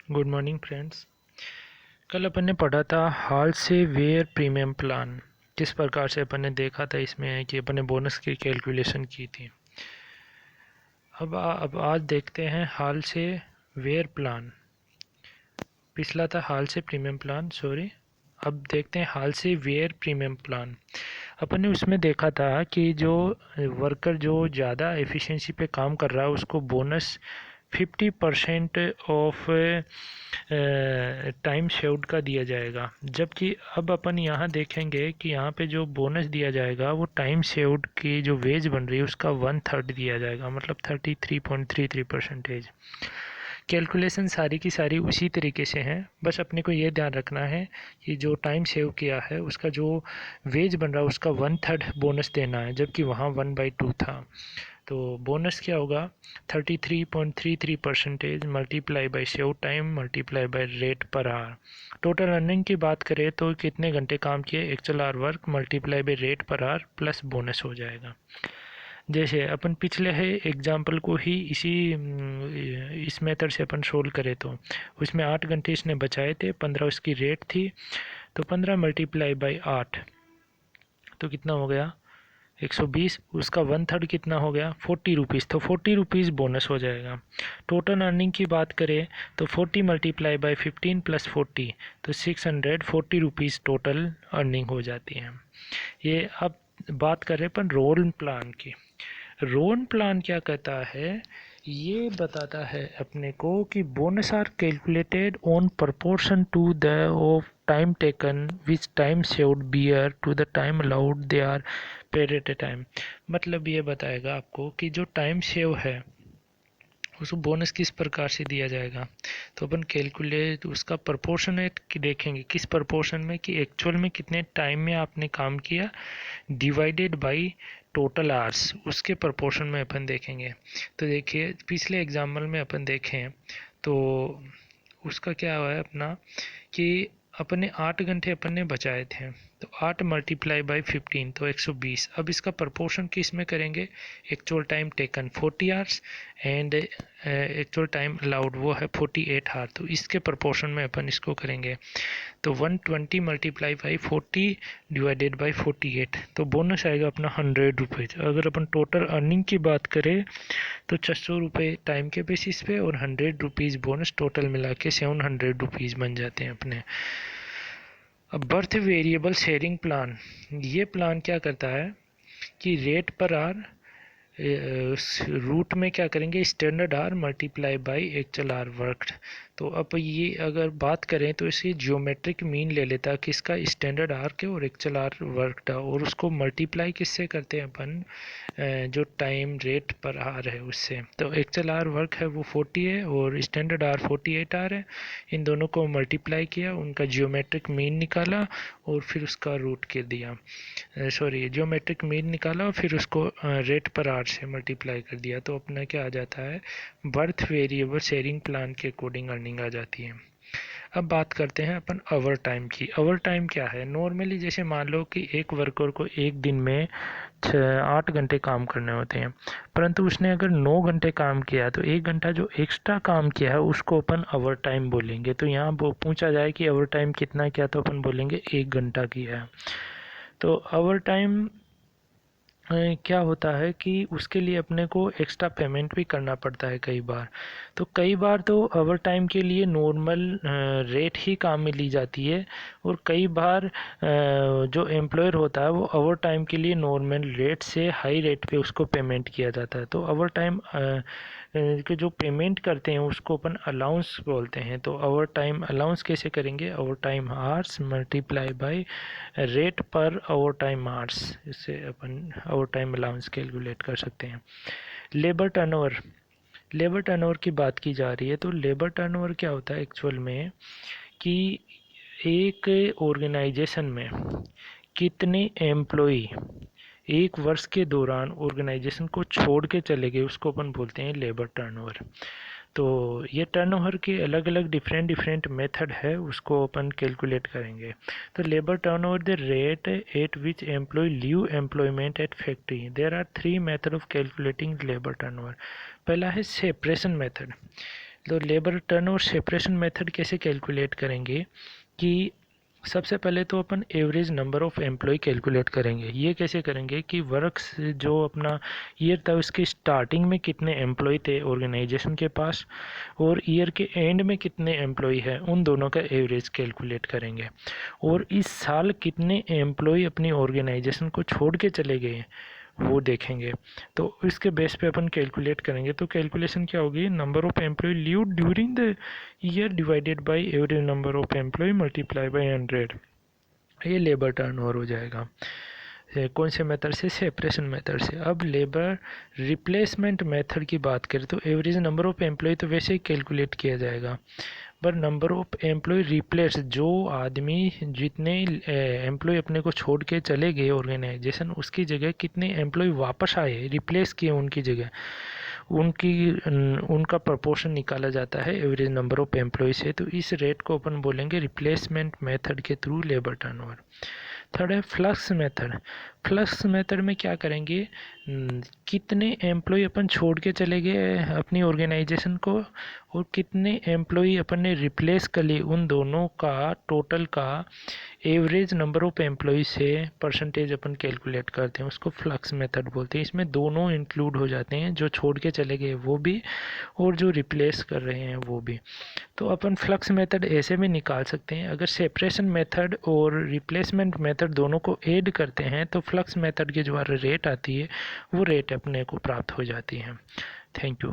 Good morning friends. कल अपन ने पढ़ा था हाल से वेयर प्रीमियम प्लान। किस प्रकार से अपन ने देखा था इसमें है कि अपन ने बोनस की कैलकुलेशन की थी। अब आज देखते हैं हाल से वेयर प्लान। पिछला था हाल से प्रीमियम प्लान, सॉरी। अब देखते हैं हाल से वेयर प्रीमियम प्लान। अपन ने उसमें देखा था कि जो वर्कर जो ज़्यादा एफिशिएंसी पे काम कर रहा है उसको बोनस 50% ऑफ टाइम शेव्ड का दिया जाएगा। जबकि अब अपन यहाँ देखेंगे कि यहाँ पे जो बोनस दिया जाएगा वो टाइम शेव्ड की जो वेज बन रही है उसका 1/3 दिया जाएगा, मतलब 33.33%। कैलकुलेशन सारी की सारी उसी तरीके से हैं, बस अपने को ये ध्यान रखना है कि जो टाइम सेव किया है उसका जो वेज बन रहा है उसका 1/3 बोनस देना है, जबकि वहाँ 1/2 था। तो बोनस क्या होगा, 33.33% multiply by save time multiply by rate per hour. Total earning की बात करें तो कितने घंटे काम किए, actual our work multiply by rate per hour plus bonus हो जाएगा। जैसे अपन पिछले है एग्जाम्पल को ही इस मेथड से अपन सोल्व करें तो उसमें 8 घंटे इसने बचाए थे, 15 उसकी रेट थी, तो 15 मल्टीप्लाई बाई 8 तो कितना हो गया 120। उसका 1/3 कितना हो गया 40 रुपीज़, तो 40 रुपीज़ बोनस हो जाएगा। टोटल अर्निंग की बात करें तो 40 मल्टीप्लाई बाई 15 प्लस 40 तो 640 रुपीज़ टोटल अर्निंग हो जाती है। ये अब बात करें अपन रोल प्लान की। रोन प्लान क्या कहता है, ये बताता है अपने को कि bonus are calculated on proportion to the of time taken which time saved bear to the time allowed they are paid at a time. मतलब ये बताएगा आपको कि जो टाइम शेव है उसको बोनस किस प्रकार से दिया जाएगा। तो अपन कैलकुलेट उसका प्रपोर्शनेट देखेंगे, किस प्रपोर्शन में कि एक्चुअल में कितने टाइम में आपने काम किया डिवाइडेड बाय टोटल आवर्स, उसके प्रपोर्शन में अपन देखेंगे। तो देखिए पिछले एग्जाम्पल में अपन देखें तो उसका क्या हुआ है अपना कि अपने 8 घंटे अपन ने बचाए थे, तो 8 मल्टीप्लाई बाई 15 तो 120। अब इसका प्रपोर्शन किस में करेंगे, actual time taken 40 hours and actual time allowed वो है 48 आवर, तो इसके प्रपोर्शन में अपन इसको करेंगे। तो 120 मल्टीप्लाई बाई 40 डिवाइडेड बाई 48 तो बोनस आएगा अपना 100 रुपीज़। अगर अपन टोटल अर्निंग की बात करें तो 600 रुपये टाइम के बेसिस पे और 100 रुपीज़ बोनस, टोटल मिला के 700 रुपीज़ बन जाते हैं अपने। अब बर्थ वेरिएबल शेयरिंग प्लान, ये प्लान क्या करता है कि रेट पर आर रूट में क्या करेंगे standard R multiply by actual R worked. तो अब ये अगर बात करें तो इसकी जियोमेट्रिक मीन ले लेता है किसका, स्टैंडर्ड आर के और एक्चुअल आर वर्कड, और उसको मल्टीप्लाई किससे करते हैं अपन, जो टाइम रेट पर आर है उससे। तो एक्चुअल आर वर्क है वो 40 है और स्टैंडर्ड आर 48 आर है। इन दोनों को मल्टीप्लाई किया, उनका जियोमेट्रिक मीन निकाला और फिर उसका रूट कर दिया, सॉरी जियोमेट्रिक मीन निकाला और फिर उसको रेट पर आर से मल्टीप्लाई कर दिया। तो अपना क्या आ जाता है, बर्थ वेरिएबल शेयरिंग प्लान के अकॉर्डिंग अर्निंग आ जाती है। अब बात करते हैं अपन ओवर टाइम की। ओवर टाइम क्या है, नॉर्मली जैसे मान लो कि एक वर्कर को एक दिन में 8 घंटे काम करने होते हैं, परंतु उसने अगर 9 घंटे काम किया तो 1 घंटा जो एक्स्ट्रा काम किया है उसको अपन ओवर टाइम बोलेंगे। तो यहाँ पूछा जाए कि ओवर टाइम कितना किया तो अपन बोलेंगे 1 घंटा किया है। तो ओवर टाइम क्या होता है कि उसके लिए अपने को एक्स्ट्रा पेमेंट भी करना पड़ता है कई बार। तो कई बार तो ओवर टाइम के लिए नॉर्मल रेट ही काम में ली जाती है, और कई बार जो एम्प्लॉयर होता है वो ओवर टाइम के लिए नॉर्मल रेट से हाई रेट पे उसको पेमेंट किया जाता है। तो ओवर टाइम के जो पेमेंट करते हैं उसको अपन अलाउंस बोलते हैं। तो ओवर टाइम अलाउंस कैसे करेंगे, over time hours multiply by rate पर ओवर टाइम आवर्स, इससे अपन ओवर टाइम अलाउंस कैलकुलेट कर सकते हैं। लेबर टर्नओवर, लेबर टर्नओवर की बात की जा रही है तो लेबर टर्नओवर क्या होता है एक्चुअल में कि एक ऑर्गेनाइजेशन में कितने एम्प्लॉई एक वर्ष के दौरान ऑर्गेनाइजेशन को छोड़ के चले गए उसको अपन बोलते हैं लेबर टर्नओवर। तो ये टर्नओवर के अलग अलग डिफरेंट डिफरेंट मेथड है, उसको अपन कैलकुलेट करेंगे। तो labour turnover the rate at which employ leave employment at factory. There are 3 method of calculating labour turnover. पहला है सेपरेशन मेथड। तो labour turnover separation method कैसे कैलकुलेट करेंगे कि सबसे पहले तो अपन average number of employ calculate करेंगे। ये कैसे करेंगे कि वर्क जो अपना ईयर था उसके स्टार्टिंग में कितने एम्प्लॉय थे ऑर्गेनाइजेशन के पास और ईयर के एंड में कितने एम्प्लॉय है, उन दोनों का एवरेज कैलकुलेट करेंगे। और इस साल कितने एम्प्लॉय अपनी ऑर्गेनाइजेशन को छोड़ के चले गए वो देखेंगे। तो इसके बेस पे अपन कैलकुलेट करेंगे। तो कैलकुलेशन क्या होगी, number of employee leave during the year divided by average number of employee multiply by 100। ये लेबर टर्नओवर हो जाएगा। कौन से मेथड से, सेपरेशन मेथड से। अब लेबर रिप्लेसमेंट मेथड की बात करें तो एवरेज नंबर ऑफ एम्प्लॉय तो वैसे ही कैलकुलेट किया जाएगा, पर नंबर ऑफ एम्प्लॉय रिप्लेस, जो आदमी जितने एम्प्लॉय अपने को छोड़ के चले गए ऑर्गेनाइजेशन, उसकी जगह कितने एम्प्लॉय वापस आए रिप्लेस किए उनकी जगह, उनका प्रपोर्शन निकाला जाता है एवरेज नंबर ऑफ एम्प्लॉय से। तो इस रेट को अपन बोलेंगे रिप्लेसमेंट मेथड के थ्रू लेबर टर्नओवर। थर्ड है फ्लक्स मेथड। फ्लक्स मेथड में क्या करेंगे, कितने एम्प्लॉय अपन छोड़ के चले गए अपनी ऑर्गेनाइजेशन को और कितने एम्प्लॉय अपन ने रिप्लेस कर लिए, उन दोनों का टोटल का एवरेज नंबर ऑफ एम्प्लॉय से परसेंटेज अपन कैलकुलेट करते हैं, उसको फ्लक्स मेथड बोलते हैं। इसमें दोनों इंक्लूड हो जाते हैं, जो छोड़ के चले गए वो भी और जो रिप्लेस कर रहे हैं वो भी। तो अपन फ्लक्स मेथड ऐसे भी निकाल सकते हैं, अगर सेपरेशन मेथड और रिप्लेसमेंट मेथड दोनों को ऐड करते हैं तो फ्लक्स मेथड की जो रेट आती है वो रेट अपने को प्राप्त हो जाती है। Thank you.